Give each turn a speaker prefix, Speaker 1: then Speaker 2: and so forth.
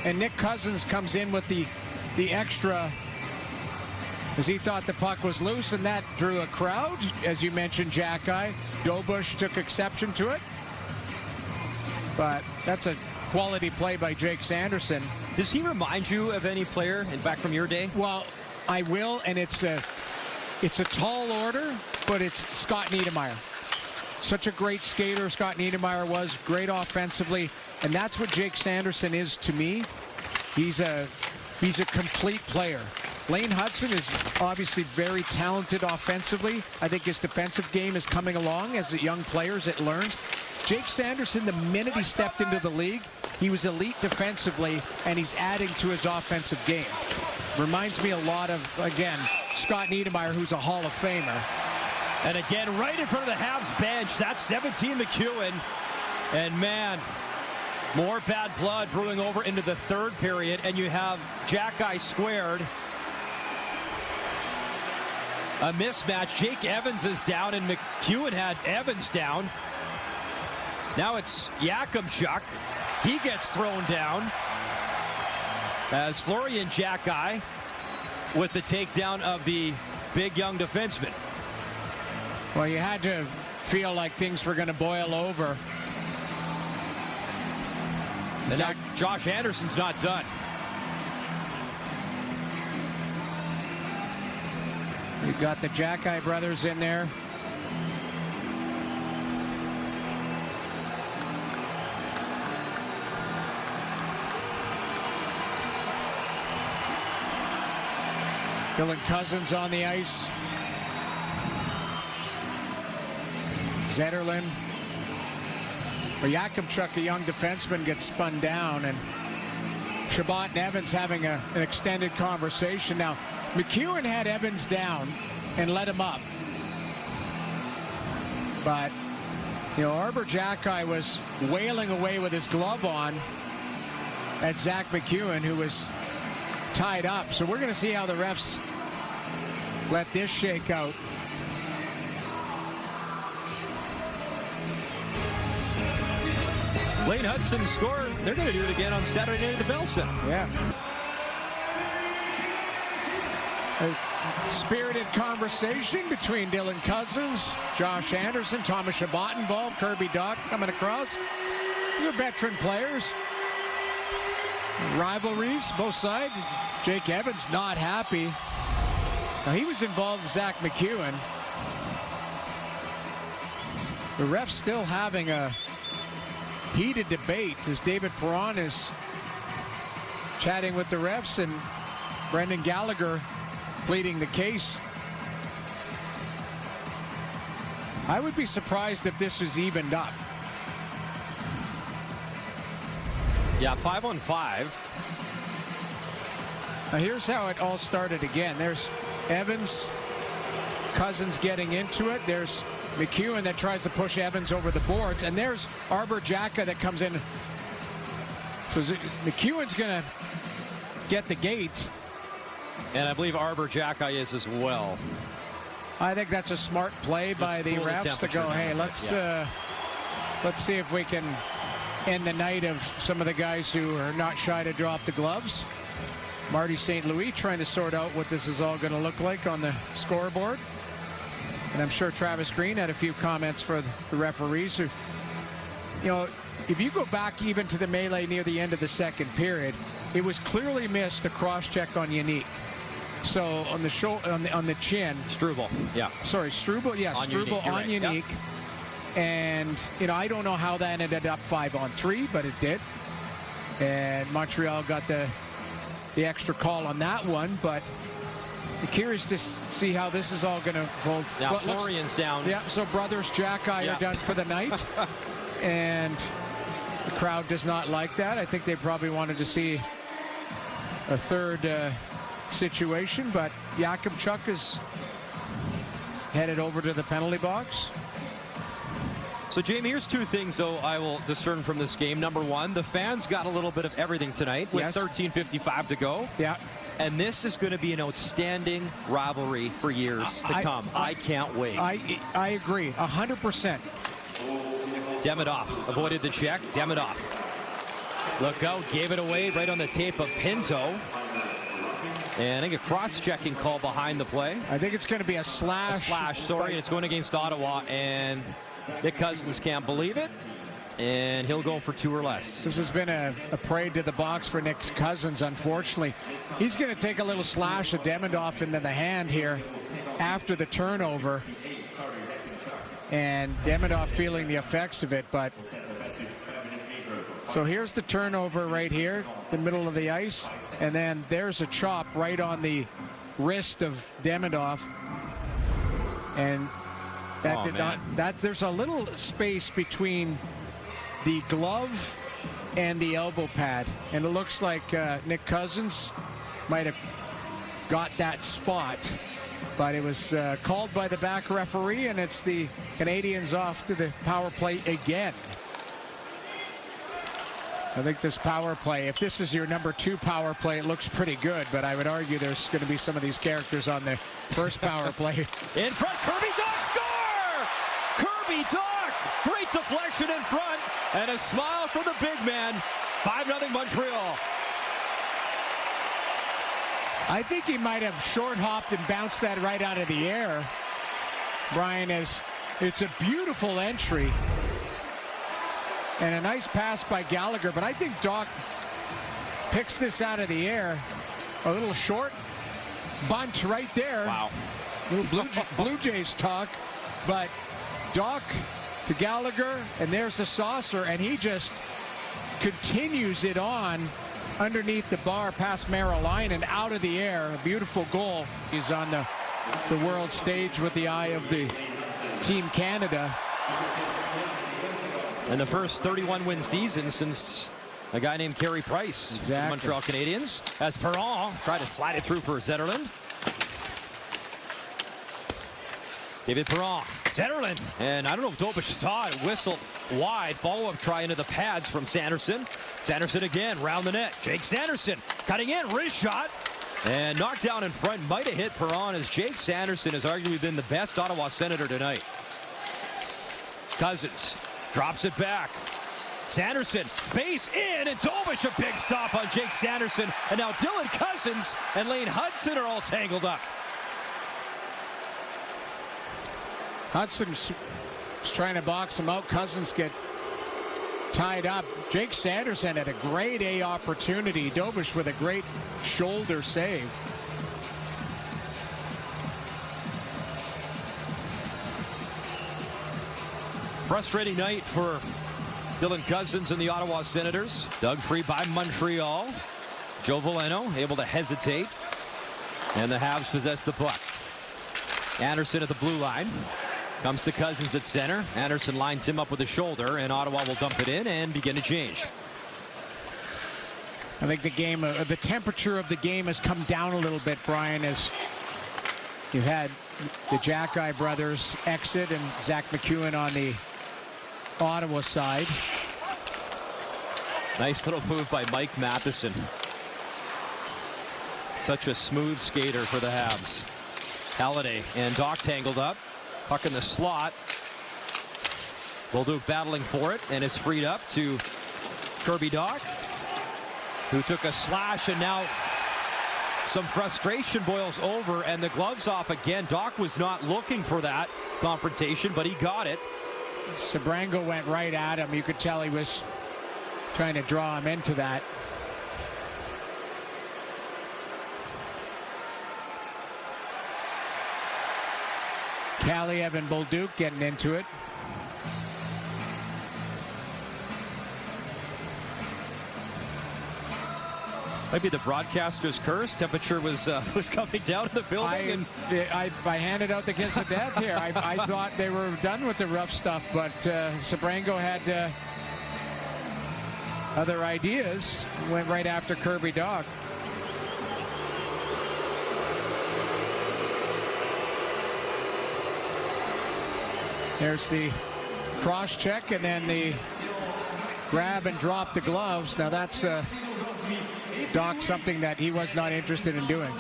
Speaker 1: And Nick Cousins comes in with the extra, as he thought the puck was loose, and that drew a crowd. As you mentioned, Jack-Eye. Dobush took exception to it. But that's a quality play by Jake Sanderson.
Speaker 2: Does he remind you of any player back from your day?
Speaker 1: Well, I will, and it's a tall order, but it's Scott Niedermayer. Such a great skater Scott Niedermayer was, great offensively, and that's what Jake Sanderson is to me. He's a complete player. Lane Hudson is obviously very talented offensively. I think his defensive game is coming along as a young player as it learns. Jake Sanderson, the minute he stepped into the league, he was elite defensively, and he's adding to his offensive game. Reminds me a lot of, again, Scott Niedermayer, who's a Hall of Famer.
Speaker 2: And again, right in front of the Habs bench, that's 17 McEwen. And man, more bad blood brewing over into the third period, and you have Jack-Eye squared. A mismatch. Jake Evans is down, and McEwen had Evans down. Now it's Yakimchuk. He gets thrown down as Florian Jack-Eye with the takedown of the big young defenseman.
Speaker 1: Well, you had to feel like things were going to boil over.
Speaker 2: And now Josh Anderson's not done.
Speaker 1: You've got the Jack-Eye brothers in there. Dylan Cousins on the ice. Zetterlund. Or Yakimchuk, a young defenseman, gets spun down, and Chabot and Evans having an extended conversation. Now, McEwen had Evans down and let him up. But, you know, Arbor Jack-Eye was wailing away with his glove on at Zach McEwen, who was tied up. So we're going to see how the refs let this shake out.
Speaker 2: Lane Hudson scored. They're going to do it again on Saturday night at the Bell Center.
Speaker 1: Yeah. A spirited conversation between Dylan Cousins, Josh Anderson, Thomas Chabot involved, Kirby Dach coming across. They're veteran players. Rivalries, both sides. Jake Evans not happy. Now, he was involved with Zach McEwen. The refs still having a heated debate as David Perron is chatting with the refs and Brendan Gallagher pleading the case. I would be surprised if this was evened up.
Speaker 2: Yeah, 5-on-5.
Speaker 1: Now here's how it all started again. There's Evans, Cousins getting into it. There's McEwen that tries to push Evans over the boards, and there's Arbor Jack-Eye that comes in. So McEwen's going to get the gate.
Speaker 2: And I believe Arbor Jack-Eye is as well.
Speaker 1: I think that's a smart play by the refs to go, hey, let's see if we can end the night of some of the guys who are not shy to drop the gloves. Marty St. Louis trying to sort out what this is all going to look like on the scoreboard. And I'm sure Travis Green had a few comments for the referees who, you know, if you go back even to the melee near the end of the second period, it was clearly missed the cross-check on Unique. So on the shoulder, on the chin.
Speaker 2: Struble, yeah.
Speaker 1: Sorry, Struble, yeah,
Speaker 2: on
Speaker 1: Struble
Speaker 2: Unique,
Speaker 1: on
Speaker 2: right.
Speaker 1: Unique. Yep. And, you know, I don't know how that ended up 5-on-3, but it did. And Montreal got the extra call on that one, but I'm curious to see how this is all going to unfold.
Speaker 2: Now Florian's down.
Speaker 1: Yeah, so brothers Jack-Eye are done for the night. And the crowd does not like that. I think they probably wanted to see a third situation, but Yakimchuk is headed over to the penalty box.
Speaker 2: So, Jamie, here's two things, though, I will discern from this game. Number one, the fans got a little bit of everything tonight with 13:55 to go.
Speaker 1: Yeah.
Speaker 2: And this is going to be an outstanding rivalry for years to come. I can't wait.
Speaker 1: I agree, 100%.
Speaker 2: Demidov avoided the check. Demidov. Look out, gave it away right on the tape of Pinto. And I think a cross-checking call behind the play.
Speaker 1: I think it's going to be a slash.
Speaker 2: A slash, sorry, and it's going against Ottawa, and Nick Cousins can't believe it, and he'll go for 2 or less.
Speaker 1: This has been a parade to the box for Nick Cousins, unfortunately. He's going to take a little slash of Demidov into the hand here after the turnover. And Demidov feeling the effects of it, but so here's the turnover right here, the middle of the ice, and then there's a chop right on the wrist of Demidov, and that there's a little space between the glove and the elbow pad, and it looks like Nick Cousins might have got that spot, but it was called by the back referee, and it's the Canadiens off to the power play again. I think this power play, if this is your number 2 power play, it looks pretty good, but I would argue there's going to be some of these characters on the first power play.
Speaker 2: In front, Kirby Dach score! Kirby Dach! Great deflection in front, and a smile for the big man. 5-0 Montreal.
Speaker 1: I think he might have short-hopped and bounced that right out of the air. Brian, it's a beautiful entry. And a nice pass by Gallagher, but I think Dach picks this out of the air. A little short bunt right there.
Speaker 2: Wow.
Speaker 1: Little Blue Jays talk, but Dach to Gallagher, and there's the saucer, and he just continues it on underneath the bar past Marilyn and out of the air. A beautiful goal. He's on the world stage with the eye of the Team Canada.
Speaker 2: And the first 31-win season since a guy named Carey Price.
Speaker 1: Exactly.
Speaker 2: Montreal Canadiens. As Perron tried to slide it through for Zetterlund. David Perron. Zetterlund. And I don't know if Dobich saw it. Whistle wide. Follow-up try into the pads from Sanderson. Sanderson again. Round the net. Jake Sanderson cutting in. Wrist shot. And knocked down in front. Might have hit Perron, as Jake Sanderson has arguably been the best Ottawa Senator tonight. Cousins drops it back. Sanderson, space in, and Dobich a big stop on Jake Sanderson. And now Dylan Cousins and Lane Hudson are all tangled up.
Speaker 1: Hudson's trying to box him out. Cousins get tied up. Jake Sanderson had a great A opportunity. Dobich with a great shoulder save.
Speaker 2: Frustrating night for Dylan Cousins and the Ottawa Senators. Dug free by Montreal. Joe Veleno able to hesitate. And the Habs possess the puck. Anderson at the blue line. Comes to Cousins at center. Anderson lines him up with a shoulder, and Ottawa will dump it in and begin to change.
Speaker 1: I think the temperature of the game has come down a little bit, Brian, as you had the Jack-Eye brothers exit and Zach McEwen on the Ottawa side.
Speaker 2: Nice little move by Mike Matheson. Such a smooth skater for the Habs. Halliday and Dach tangled up. Puck in the slot. Bolduc battling for it and is freed up to Kirby Dach, who took a slash, and now some frustration boils over, and the gloves off again. Dach was not looking for that confrontation, but he got it.
Speaker 1: Sebrango went right at him. You could tell he was trying to draw him into that. Kaliev and Bolduc getting into it.
Speaker 2: Might be the broadcaster's curse. Temperature was coming down in the building.
Speaker 1: I handed out the kiss of death here. I thought they were done with the rough stuff, but Sebrango had other ideas. Went right after Kirby Dach. There's the cross check, and then the grab and drop the gloves. Now that's Dach something that he was not interested in doing.